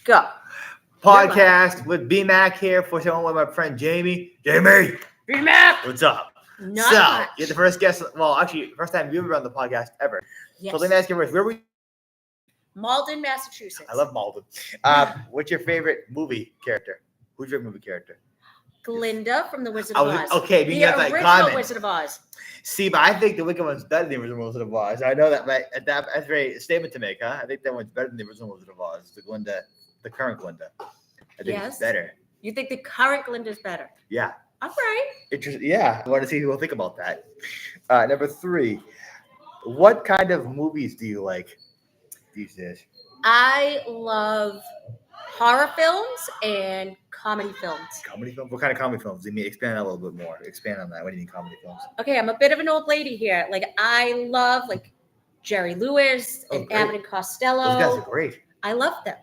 Go. Podcast with B-Mac here for someone with my friend Jamie. Jamie! B-Mac! What's up? Not so, much. you're the first guest. Well, actually, first time you've ever on the podcast ever. Yes. So let me ask you first, where were you? Malden, Massachusetts. I love Malden. What's your favorite movie character? Who's your movie character? Glinda from The Wizard of Oz. Okay, the you have that original comment. Wizard of Oz. See, but I think the Wicked One's better than the original Wizard of Oz. I know that, but that's a very statement to make, huh? I think that one's better than the original Wizard of Oz. The current Glinda. I think it's better. You think the current Glinda is better? Yeah. All right. Interesting. Yeah, I want to see who will think about that. Number 3, what kind of movies do you like these days? I love horror films and comedy films. Comedy films? What kind of comedy films? Expand on that a little bit more. Expand on that. What do you mean comedy films? Okay, I'm a bit of an old lady here. Like, I love, Jerry Lewis and Abbott and Costello. Those guys are great. I love them.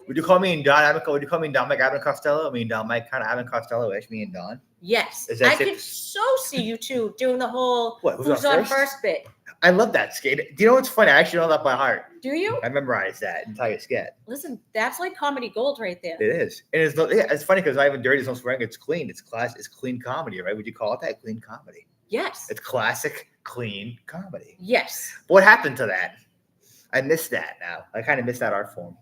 Would you call me Don? Would you call me Don like Abbott and Costello? I mean, Don Mike kind of Abbott and Costello-ish. Me and Don. Yes, I could so see you two doing the whole who's on first bit. I love that skate. Do you know what's funny? I actually know that by heart. Do you? I memorized that entire skit. Listen, that's like comedy gold right there. It is. And it's funny because not even dirty, it's no swearing. It's clean. It's class. It's clean comedy, right? Would you call it that? Clean comedy. Yes. It's classic, clean comedy. Yes. What happened to that? I missed that now. I kind of missed that art form.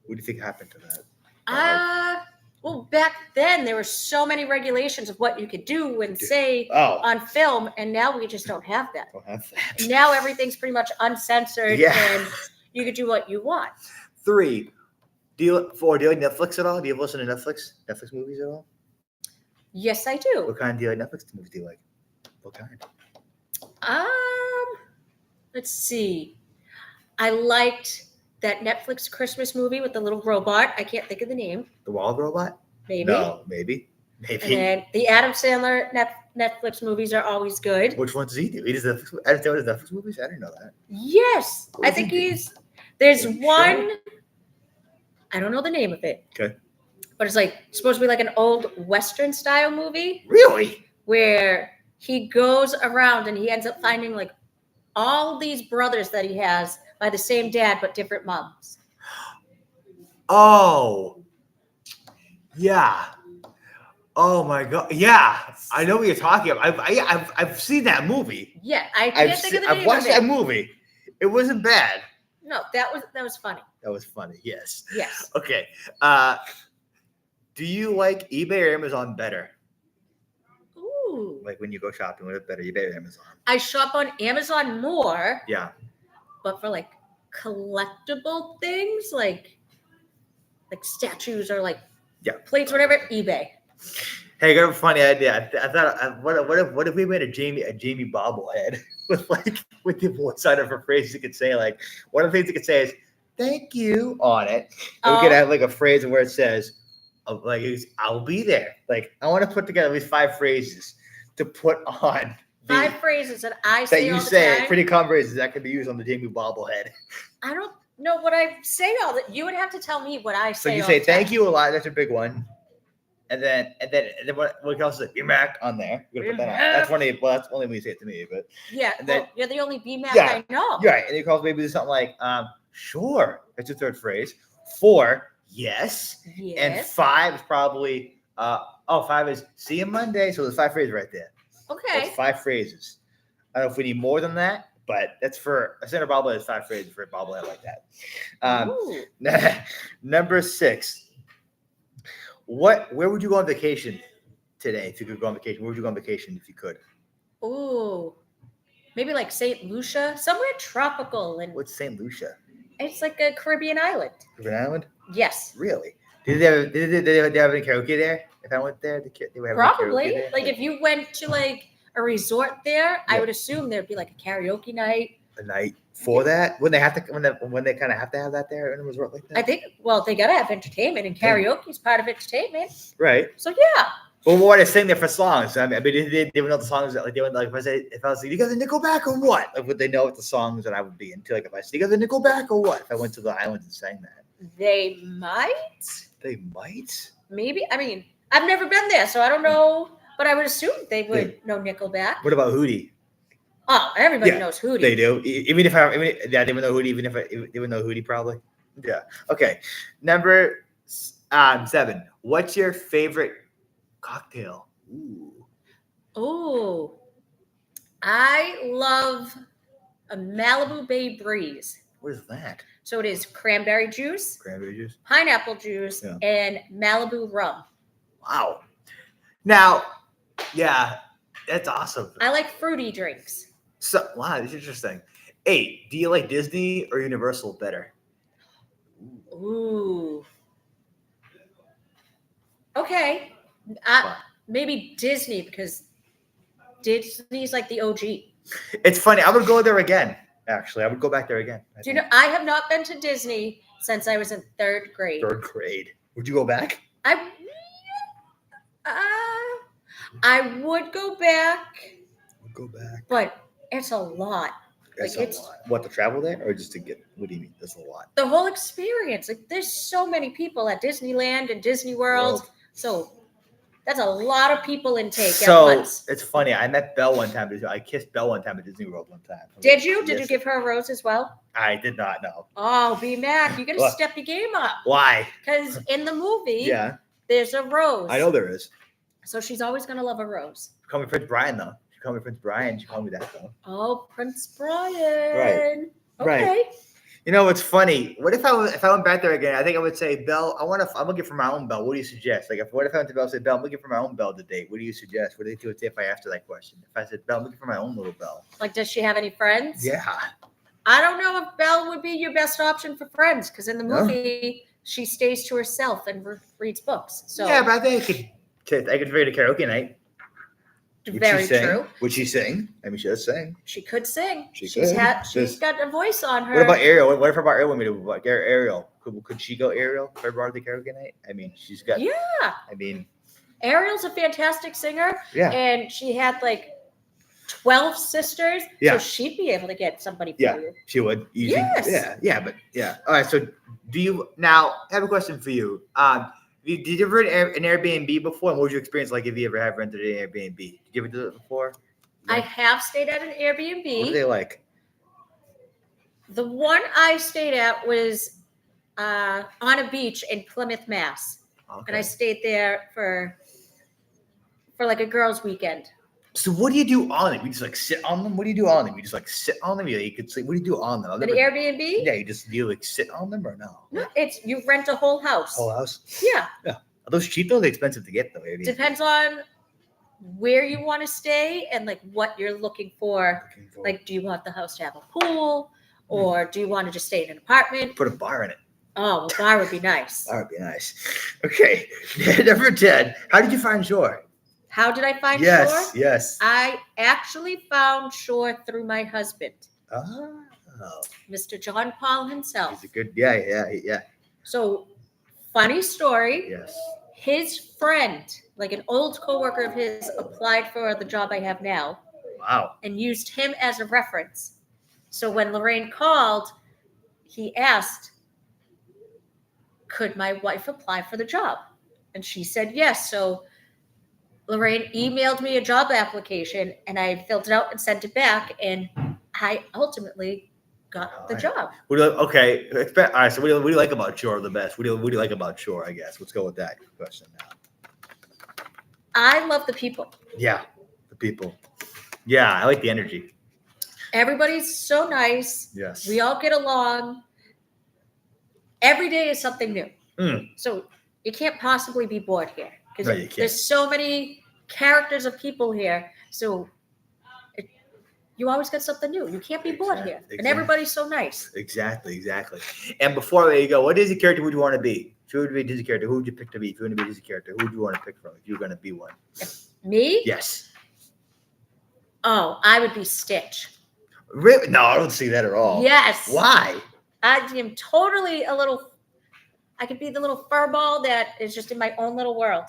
What do you think happened to that? Well, back then there were so many regulations of what you could do and say on film, and now we just don't have that. Now everything's pretty much uncensored, and you could do what you want. 3, do you like Netflix at all? Do you listen to Netflix movies at all? Yes, I do. What kind do you like Netflix movies? Do you like? What kind? Let's see. I liked that Netflix Christmas movie with the little robot. I can't think of the name. The Wild Robot? Maybe. No, maybe. And then the Adam Sandler Netflix movies are always good. Which one does he do? He does Adam Sandler Netflix movies? I didn't know that. Yes. I think there's one, I don't know the name of it. Okay. But it's supposed to be like an old Western style movie. Really? Where he goes around and he ends up finding all these brothers that he has by the same dad but different moms. Oh, yeah. Oh my God. Yeah, I know what you're talking about. I've seen that movie. Yeah, I can't think of the name. I've watched that movie. It wasn't bad. No, that was funny. That was funny. Yes. Yes. Okay. Do you like eBay or Amazon better? Ooh. Like when you go shopping, what is better, eBay or Amazon? I shop on Amazon more. Yeah. But for collectible things like statues or plates, whatever, eBay. Hey, I got a funny idea. I thought, what if we made a Jamie bobblehead with the one side of her phrase you could say one of the things you could say is "thank you" on it. And we could have a phrase where it says "I'll be there." I want to put together at least 5 phrases to put on. 5 phrases that I say that you all the say time. Pretty common phrases that could be used on the Jamie bobblehead. I don't know what I say all that. You would have to tell me what I say. So you say "thank you" a lot. That's a big one. And then what can also say B-Mac on there. You're gonna put that on. That's that's only when you say it to me, but yeah. And then, you're the only B-Mac I know. Right. And you call maybe something like sure. That's your 3rd phrase. 4, yes. Yes. And 5 is probably 5 is see you Monday. So there's 5 phrases right there. Okay. That's 5 phrases. I don't know if we need more than that, but that's for a center bobblehead is 5 phrases for a bobblehead like that. Number 6. Where would you go on vacation today if you could go on vacation? Where would you go on vacation if you could? Ooh. Maybe St. Lucia, somewhere tropical. And what's St. Lucia? It's like a Caribbean island. Caribbean island? Yes. Really? Did they have any karaoke there? If I went there, they would have probably. There? If you went to a resort there, I would assume there'd be a karaoke night. A night for that? When they have to when they kind of have to have that there in a resort like that? I think they gotta have entertainment, and karaoke is part of entertainment. Right. So yeah. Well, what I sing there for songs? I mean, they would know the songs that they would if I was you guys are Nickelback or what? Would they know what the songs that I would be into? If I said you guys are Nickelback or what? If I went to the islands and sang that. They might. They might. Maybe. I mean, I've never been there, so I don't know. But I would assume they would know Nickelback. What about Hootie? Oh, everybody knows Hootie. They do. Even if they would know Hootie. They would know Hootie probably. Yeah. Okay. Number 7. What's your favorite cocktail? Ooh. I love a Malibu Bay Breeze. What is that? So it is cranberry juice, pineapple juice, and Malibu rum. Wow. Now, yeah, that's awesome. I like fruity drinks. So, wow, that's interesting. 8. Do you like Disney or Universal better? Ooh. Okay. Maybe Disney, because Disney's like the OG. It's funny. I would go there again. Actually, I would go back there again. Do you know? I have not been to Disney since I was in 3rd grade. 3rd grade. Would you go back? I would go back. But it's a lot. That's a lot. What, to travel there or just to get? What do you mean? That's a lot. The whole experience. Like, there's so many people at Disneyland and Disney World. So that's a lot of people intake at once. It's funny. I met Belle one time. I kissed Belle one time at Disney World one time. Did you? Did you give her a rose as well? I did not know. Oh, B-Mac, you got to step your game up. Why? Because in the movie, there's a rose. I know there is. So she's always going to love a rose. Call me Prince Brian, though. She called me Prince Brian. She called me that, though. Oh, Prince Brian. Right. Okay. You know, it's funny. What if I went back there again? I think I would say, Belle, I'm looking for my own Belle. What do you suggest? Like, what if I went to Belle and said, Belle, I'm looking for my own Belle to date? What do you suggest? What do you say if I asked her that question? If I said, Belle, I'm looking for my own little Belle. Like, does she have any friends? Yeah. I don't know if Belle would be your best option for friends, because in the movie, she stays to herself and reads books. So yeah, but I think I could read a karaoke night. Very true. Would she sing? I mean, she does sing. She could sing. She's got a voice on her. What about Ariel? What if about Ariel? What Ariel? Could she go Ariel for the karaoke night? I mean, she's got. Yeah. I mean, Ariel's a fantastic singer. Yeah. And she had like 12 sisters. Yeah. So she'd be able to get somebody for you. She would. Easy. Yes. Yeah. All right. So I have a question for you. Did you ever an Airbnb before? And what was your experience like if you ever have rented an Airbnb? Did you ever do it before? I have stayed at an Airbnb. What are they like? The one I stayed at was on a beach in Plymouth, Mass. Okay. And I stayed there for like a girls' weekend. So what do you do on them? You just like sit on them? What do you do on them? You just like sit on them? You could sleep. What do you do on them? The Airbnb? Yeah, do you like sit on them or no? No, you rent a whole house. Whole house? Yeah. Yeah. Are those cheap though? They're expensive to get though. Airbnb. Depends on where you want to stay and like what you're looking for. Like, do you want the house to have a pool or do you want to just stay in an apartment? Put a bar in it. Oh, a bar would be nice. Bar would be nice. Okay. Number 10. How did you find Shore? How did I find Shore? Yes. I actually found Shore through my husband. Oh. Mr. John Paul himself. He's a good, yeah. So, funny story. Yes. His friend, like an old coworker of his, applied for the job I have now. Wow. And used him as a reference. So when Lorraine called, he asked, could my wife apply for the job? And she said yes. So Lorraine emailed me a job application and I filled it out and sent it back. And I ultimately got the job. Okay. All right. So what do you like about Shore the best? What do you like about Shore, I guess? Let's go with that question now. I love the people. Yeah. The people. Yeah. I like the energy. Everybody's so nice. Yes. We all get along. Every day is something new. So you can't possibly be bored here. Because there's so many characters of people here. So you always get something new. You can't be bored here. And everybody's so nice. Exactly. And before there you go, what Disney character would you want to be? If you were to be a Disney character, who would you pick to be? If you were to be a Disney character, who would you want to pick from if you were going to be one? Me? Yes. Oh, I would be Stitch. Really? No, I don't see that at all. Yes. Why? I am totally I could be the little fur ball that is just in my own little world.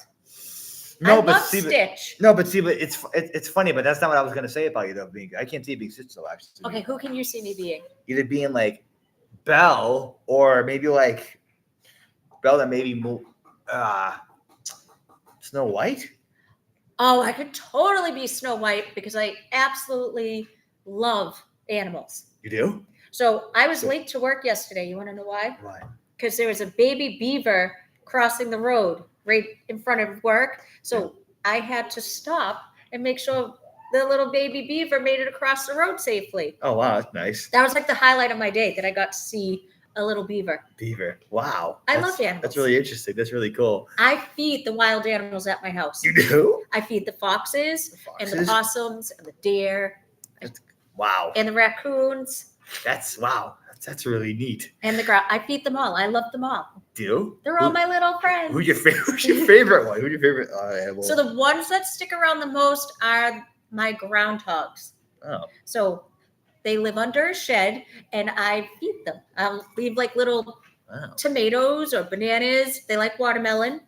No, I but love see, Stitch. But it's funny, but that's not what I was gonna say about you though. I can't see it being Stitch though. Actually. Okay, who can you see me being? Either being like Belle or maybe like Belle that maybe Snow White. Oh, I could totally be Snow White because I absolutely love animals. You do? So I was late to work yesterday. You want to know why? Why? Because there was a baby beaver crossing the road right in front of work. So I had to stop and make sure the little baby beaver made it across the road safely. Oh, wow. That's nice. That was like the highlight of my day, that I got to see a little beaver. Wow. I love animals. That's really interesting. That's really cool. I feed the wild animals at my house. You do? I feed the foxes and the possums and the deer. Wow. And the raccoons. That's really neat. And I feed them all. I love them all. Do? They're all my little friends. Who's your favorite one? Who's your favorite animal? So the ones that stick around the most are my groundhogs. Oh. So they live under a shed, and I feed them. I'll leave like little tomatoes or bananas. They like watermelon.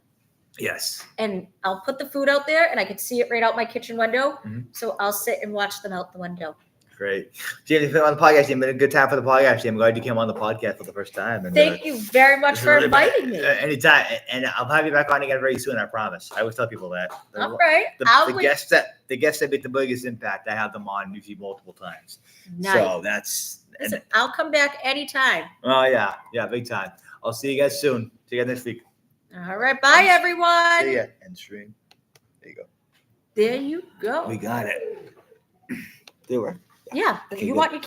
Yes. And I'll put the food out there, and I can see it right out my kitchen window. Mm-hmm. So I'll sit and watch them out the window. Great. Jamie, you've been on the podcast. It's been a good time for the podcast. I'm glad you came on the podcast for the first time. And, thank you very much for inviting me. Anytime. And I'll have you back on again very soon, I promise. I always tell people that. All right. The guests that make the biggest impact, I have them on usually multiple times. Nice. So that's... Listen, I'll come back anytime. Oh, yeah. Yeah, big time. I'll see you guys soon. See you guys next week. All right. Bye, everyone. See ya. End stream. There you go. There you go. We got it. They were. Yeah. Okay, you good. want your